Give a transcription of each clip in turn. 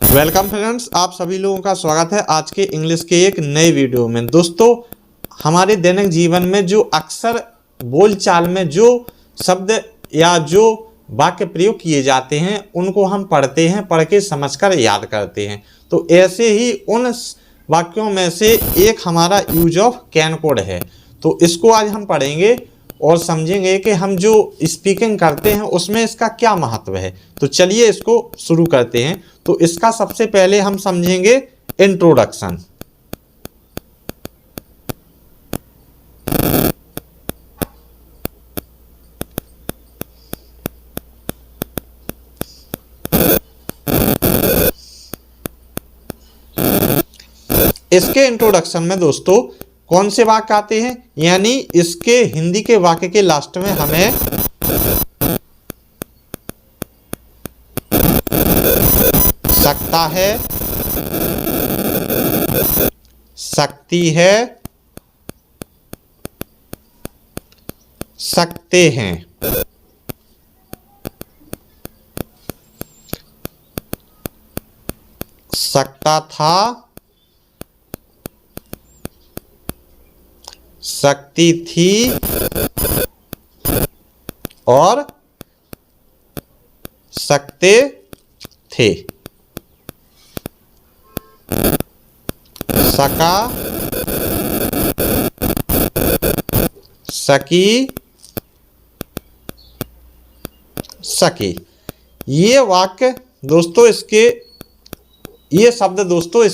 Welcome friends, आप सभी लोगों का स्वागत है आज के इंग्लिश के एक नए वीडियो में। दोस्तों, हमारे दैनिक जीवन में जो अक्सर बोलचाल में जो शब्द या जो वाक्य प्रयोग किए जाते हैं उनको हम पढ़ते हैं, पढ़ के समझकर याद करते हैं। तो ऐसे ही उन वाक्यों में से एक हमारा यूज ऑफ कैन कोड है। तो इसको आज हम पढ़ेंगे और समझेंगे कि हम जो स्पीकिंग करते हैं उसमें इसका क्या महत्व है। तो चलिए इसको शुरू करते हैं। तो इसका सबसे पहले हम समझेंगे इंट्रोडक्शन। इसके इंट्रोडक्शन में दोस्तों कौन से वाक्य आते हैं, यानी इसके हिंदी के वाक्य के लास्ट में हमें सकता है, सकती है, सकते हैं, सकता था, सकती थी और सकते थे। सका, सकी, सकी। ये वाक्य दोस्तों ये शब्द दोस्तों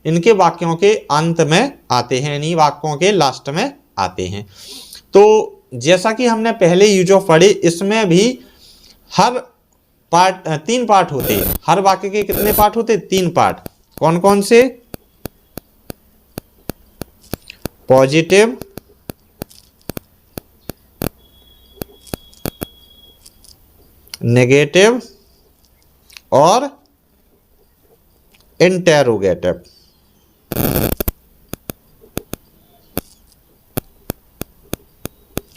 इनके वाक्यों के अंत में आते हैं, यानी वाक्यों के लास्ट में आते हैं। तो जैसा कि हमने पहले यूज ऑफ पढ़े, इसमें भी हर पार्ट 3 पार्ट होते हैं। हर वाक्य के कितने पार्ट होते हैं? 3 पार्ट। कौन कौन से? पॉजिटिव, नेगेटिव और इंटेरोगेटिव।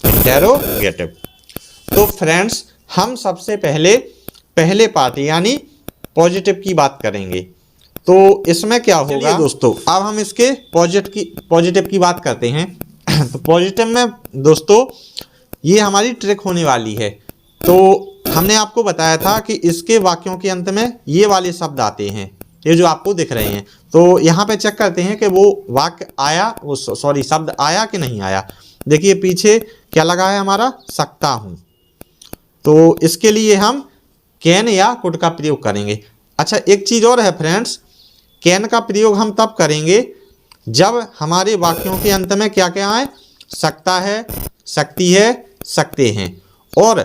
इंटेरोगेटिव। तो फ्रेंड्स, हम सबसे पहले पार्ट यानी पॉजिटिव की बात करेंगे। तो इसमें क्या होगा दोस्तों, अब हम इसके पॉजिटिव की बात करते हैं। तो पॉजिटिव में दोस्तों ये हमारी ट्रिक होने वाली है। तो हमने आपको बताया था कि इसके वाक्यों के अंत में ये वाले शब्द आते हैं, ये जो आपको दिख रहे हैं। तो यहाँ पे चेक करते हैं कि वो वाक्य आया, शब्द आया कि नहीं आया। देखिए पीछे क्या लगा है हमारा, सकता हूँ। तो इसके लिए हम कैन या कुड का प्रयोग करेंगे। अच्छा, एक चीज़ और है फ्रेंड्स, कैन का प्रयोग हम तब करेंगे जब हमारे वाक्यों के अंत में क्या क्या आए, सकता है, सकती है, सकते हैं। और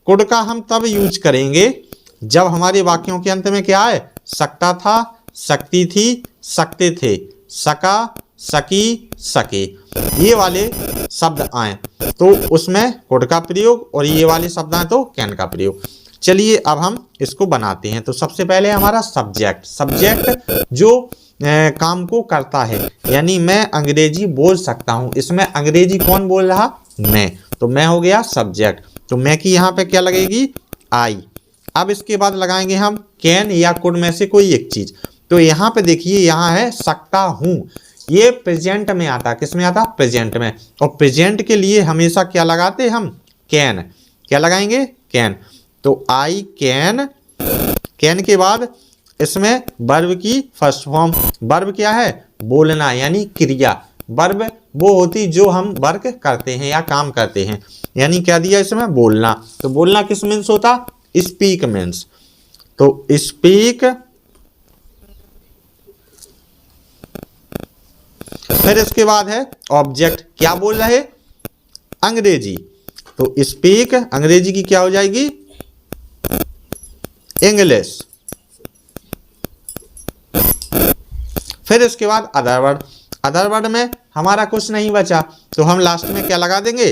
कुड का हम तब यूज करेंगे जब हमारे वाक्यों के अंत में क्या आए, सकता था, सकती थी, सकते थे, सका, सकी, सके। ये वाले शब्द आए तो उसमें कुड का प्रयोग, और ये वाले शब्द आए तो कैन का प्रयोग। चलिए अब हम इसको बनाते हैं। तो सबसे पहले हमारा सब्जेक्ट जो काम को करता है, यानी मैं अंग्रेजी बोल सकता हूँ। इसमें अंग्रेजी कौन बोल रहा? मैं। तो मैं हो गया सब्जेक्ट। तो मैं की यहाँ पे क्या लगेगी? आई। अब इसके बाद लगाएंगे हम कैन या कुड में से कोई एक चीज। तो यहाँ पे देखिए, यहाँ है सकता हूँ, ये प्रेजेंट में आता। किस में आता? प्रेजेंट में। और प्रेजेंट के लिए हमेशा क्या लगाते हम? कैन। क्या लगाएंगे? कैन। तो आई कैन। कैन के बाद इसमें वर्ब की फर्स्ट फॉर्म। वर्ब क्या है? बोलना, यानी क्रिया। वर्ब वो होती जो हम वर्क करते हैं या काम करते हैं, यानी क्या दिया इसमें? बोलना। तो बोलना किस मीन्स होता? Speak means. तो स्पीक। फिर इसके बाद है ऑब्जेक्ट। क्या बोल रहे? अंग्रेजी। तो स्पीक अंग्रेजी की क्या हो जाएगी? इंग्लिश। फिर इसके बाद अदर वर्ड। अदर वर्ड में हमारा कुछ नहीं बचा तो हम लास्ट में क्या लगा देंगे?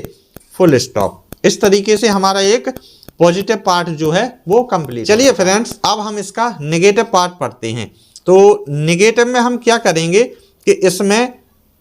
Full stop. इस तरीके से हमारा एक पॉजिटिव पार्ट जो है वो कंप्लीट। चलिए फ्रेंड्स, अब हम इसका नेगेटिव पार्ट पढ़ते हैं। तो नेगेटिव में हम क्या करेंगे कि इसमें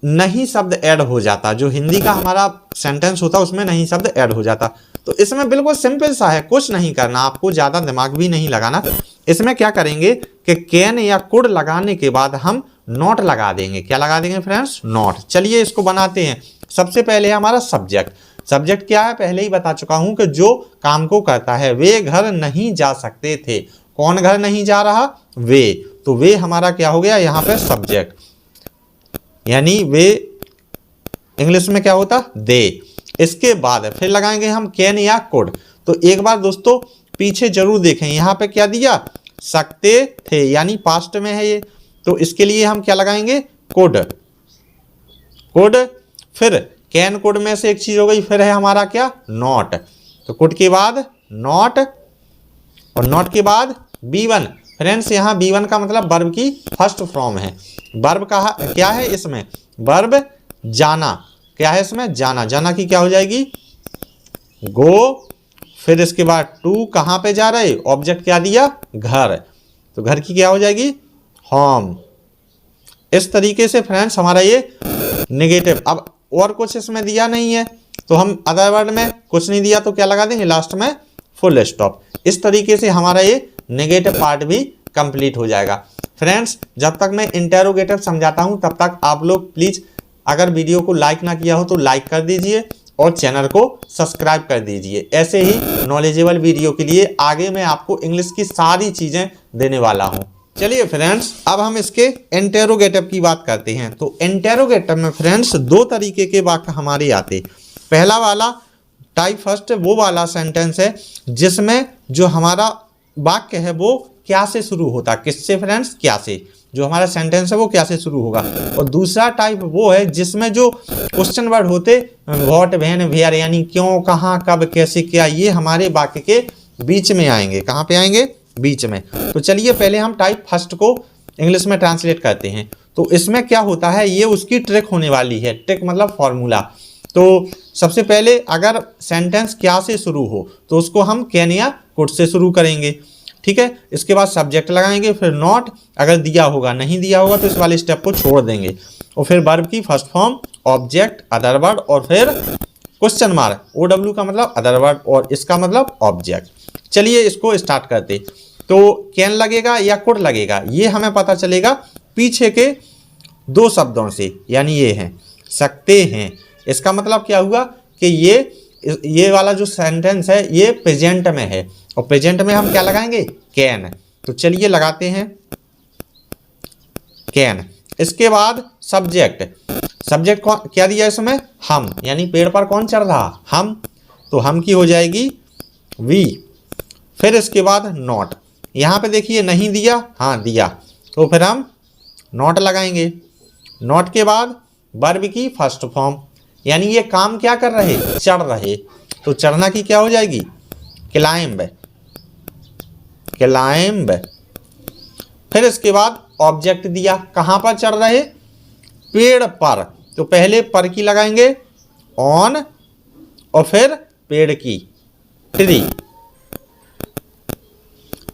नहीं शब्द ऐड हो जाता। जो हिंदी का हमारा सेंटेंस होता उसमें नहीं शब्द ऐड हो जाता। तो इसमें बिल्कुल सिंपल सा है, कुछ नहीं करना, आपको ज़्यादा दिमाग भी नहीं लगाना। इसमें क्या करेंगे कि कैन या कुड लगाने के बाद हम नॉट लगा देंगे। क्या लगा देंगे फ्रेंड्स? नॉट। चलिए इसको बनाते हैं। सबसे पहले हमारा सब्जेक्ट। सब्जेक्ट क्या है? पहले ही बता चुका हूं कि जो काम को करता है। वे घर नहीं जा सकते थे। कौन घर नहीं जा रहा? वे। तो वे हमारा क्या हो गया यहाँ पे? सब्जेक्ट। यानी वे इंग्लिश में क्या होता? दे। इसके बाद फिर लगाएंगे हम कैन या कुड। तो एक बार दोस्तों पीछे जरूर देखें, यहाँ पे क्या दिया? सकते थे, यानी पास्ट में है ये। तो इसके लिए हम क्या लगाएंगे? कुड। कुड। फिर कैन कुड में से एक चीज हो गई, फिर है हमारा क्या? नॉट। तो कुड के बाद नॉट, और नॉट के बाद B1। फ्रेंड्स यहाँ B1 का मतलब वर्ब की फर्स्ट फॉर्म है। वर्ब का क्या है इसमें? वर्ब जाना। क्या है इसमें? जाना। जाना की क्या हो जाएगी? गो। फिर इसके बाद टू, कहाँ पे जा रहे? ऑब्जेक्ट क्या दिया? घर। तो घर की क्या हो जाएगी? होम। इस तरीके से फ्रेंड्स हमारा ये नेगेटिव। अब और कुछ इसमें दिया नहीं है तो हम अदर वर्ड में कुछ नहीं दिया तो क्या लगा देंगे? लास्ट में फुल स्टॉप। इस तरीके से हमारा ये नेगेटिव पार्ट भी कंप्लीट हो जाएगा। फ्रेंड्स जब तक मैं इंटेरोगेटिव समझाता हूं तब तक आप लोग प्लीज, अगर वीडियो को लाइक ना किया हो तो लाइक कर दीजिए और चैनल को सब्सक्राइब कर दीजिए। ऐसे ही नॉलेजेबल वीडियो के लिए आगे मैं आपको इंग्लिश की सारी चीजें देने वाला हूं। चलिए फ्रेंड्स अब हम इसके इंटेरोगेटिव की बात करते हैं। तो इंटेरोगेटिव में फ्रेंड्स दो तरीके के वाक्य हमारे आते। पहला वाला टाइप फर्स्ट वो वाला सेंटेंस है जिसमें जो हमारा वाक्य है वो क्या से शुरू होता। किससे फ्रेंड्स? क्या से। जो हमारा सेंटेंस है वो क्या से शुरू होगा। और दूसरा टाइप वो है जिसमें जो क्वेश्चन वर्ड होते, व्हाट, व्हेन, वेयर, यानी क्यों, कहाँ, कब, कैसे, क्या, ये हमारे वाक्य के बीच में आएंगे। कहाँ पे आएंगे? बीच में। तो चलिए पहले हम टाइप फर्स्ट को इंग्लिश में ट्रांसलेट करते हैं। तो इसमें क्या होता है, ये उसकी ट्रिक होने वाली है। ट्रिक मतलब फॉर्मूला। तो सबसे पहले अगर सेंटेंस क्या से शुरू हो तो उसको हम कैन या कुड से शुरू करेंगे। ठीक है। इसके बाद सब्जेक्ट लगाएंगे, फिर नॉट अगर दिया होगा, नहीं दिया होगा तो इस वाले स्टेप को छोड़ देंगे। और फिर वर्ब की first form, object, other word, और फिर क्वेश्चन मार्क। OW का मतलब अदर वर्ड और इसका मतलब ऑब्जेक्ट। चलिए इसको स्टार्ट करते। तो कैन लगेगा या कुड लगेगा ये हमें पता चलेगा पीछे के दो शब्दों से, यानी ये हैं सकते हैं। इसका मतलब क्या हुआ कि ये वाला जो सेंटेंस है ये प्रेजेंट में है और प्रेजेंट में हम क्या लगाएंगे? कैन। तो चलिए लगाते हैं कैन। इसके बाद सब्जेक्ट। सब्जेक्ट क्या दिया इसमें? हम, यानी पेड़ पर कौन चढ़ रहा? हम। तो हम की हो जाएगी वी। फिर इसके बाद नॉट। यहाँ पे देखिए नहीं दिया, हाँ दिया, तो फिर हम नॉट लगाएंगे। नॉट के बाद वर्ब की फर्स्ट फॉर्म, यानी ये काम क्या कर रहे? चढ़ रहे। तो चढ़ना की क्या हो जाएगी? क्लाइंब। क्लाइंब। फिर इसके बाद ऑब्जेक्ट दिया, कहाँ पर चढ़ रहे? पेड़ पर। तो पहले पर की लगाएंगे ऑन, और फिर पेड़ की ट्री।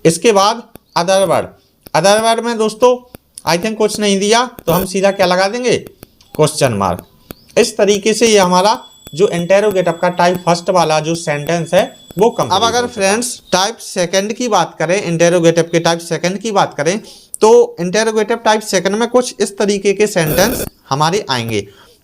इसके बाद अदर वर्ड। अदर वर्ड में दोस्तों आई थिंक कुछ नहीं दिया तो हम सीधा क्या लगा देंगे? Question mark. इस तरीके से ये हमारा जो इंटेरोगेटिव का टाइप फर्स्ट वाला जो सेंटेंस है वो कम। अब अगर फ्रेंड्स टाइप सेकंड की बात करें, इंटेरोगेटिव के टाइप सेकंड की बात करें, तो इंटेरोगेटिव टाइप सेकंड में कुछ इस तरीके के सेंटेंस हमारे आएंगे।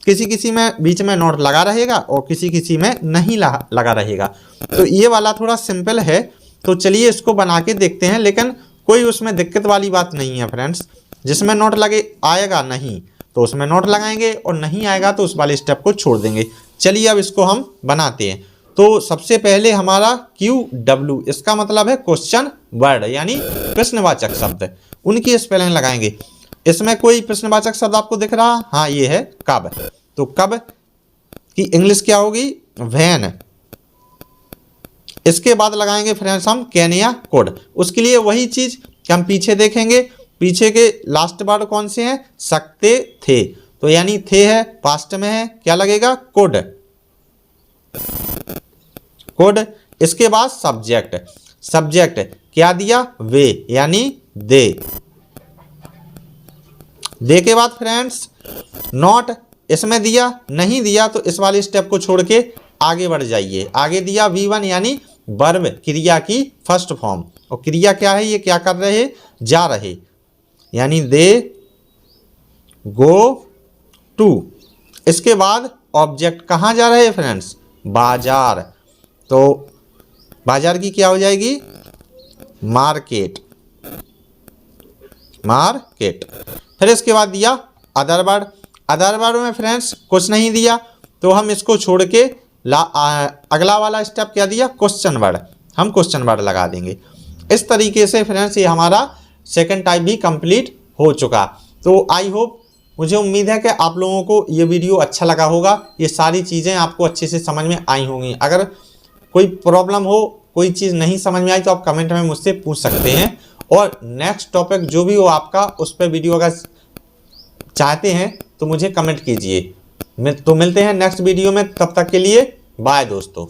किसी किसी में बीच में नॉट लगा रहेगा और किसी किसी में नहीं लगा रहेगा। तो ये वाला थोड़ा सिंपल है, तो चलिए इसको बना के देखते हैं। लेकिन कोई उसमें दिक्कत वाली बात नहीं है फ्रेंड्स। जिसमें नॉट लगे आएगा नहीं तो उसमें नोट लगाएंगे और नहीं आएगा तो उस वाले स्टेप को छोड़ देंगे। चलिए अब इसको हम बनाते हैं। तो सबसे पहले हमारा QW, इसका मतलब है क्वेश्चन वर्ड, यानी प्रश्नवाचक शब्द, उनकी स्पेलिंग लगाएंगे। इसमें कोई प्रश्नवाचक शब्द आपको दिख रहा? हाँ ये है कब। तो कब की इंग्लिश क्या होगी? व्हेन। इसके बाद लगाएंगे फ्रेंड्स हम कैन या कुड। उसके लिए वही चीज हम पीछे देखेंगे। पीछे के लास्ट वर्ड कौन से हैं? सकते थे। तो यानी थे है पास्ट में है, क्या लगेगा? कुड। कुड। इसके बाद सब्जेक्ट। सब्जेक्ट क्या दिया? वे, यानी दे। दे के बाद फ्रेंड्स नॉट, इसमें दिया नहीं दिया तो इस वाले स्टेप को छोड़ के आगे बढ़ जाइए। आगे दिया V1 यानी वर्ब क्रिया की फर्स्ट फॉर्म, और क्रिया क्या है, ये क्या कर रहे, जा रहे, यानी दे गो टू। इसके बाद ऑब्जेक्ट कहाँ जा रहे हैं फ्रेंड्स, बाजार, तो बाजार की क्या हो जाएगी, मार्केट, मार्केट। फिर इसके बाद दिया अदर वर्ड। अदर वर्ड में फ्रेंड्स कुछ नहीं दिया, तो हम इसको छोड़ के अगला वाला स्टेप क्या दिया, क्वेश्चन वर्ड, हम क्वेश्चन वर्ड लगा देंगे। इस तरीके से फ्रेंड्स ये हमारा सेकंड टाइप भी कंप्लीट हो चुका। तो आई होप, मुझे उम्मीद है कि आप लोगों को ये वीडियो अच्छा लगा होगा, ये सारी चीज़ें आपको अच्छे से समझ में आई होंगी। अगर कोई प्रॉब्लम हो, कोई चीज़ नहीं समझ में आई, तो आप कमेंट में मुझसे पूछ सकते हैं, और नेक्स्ट टॉपिक जो भी हो आपका, उस पर वीडियो अगर चाहते हैं तो मुझे कमेंट कीजिए। तो मिलते हैं नेक्स्ट वीडियो में, तब तक के लिए बाय दोस्तों।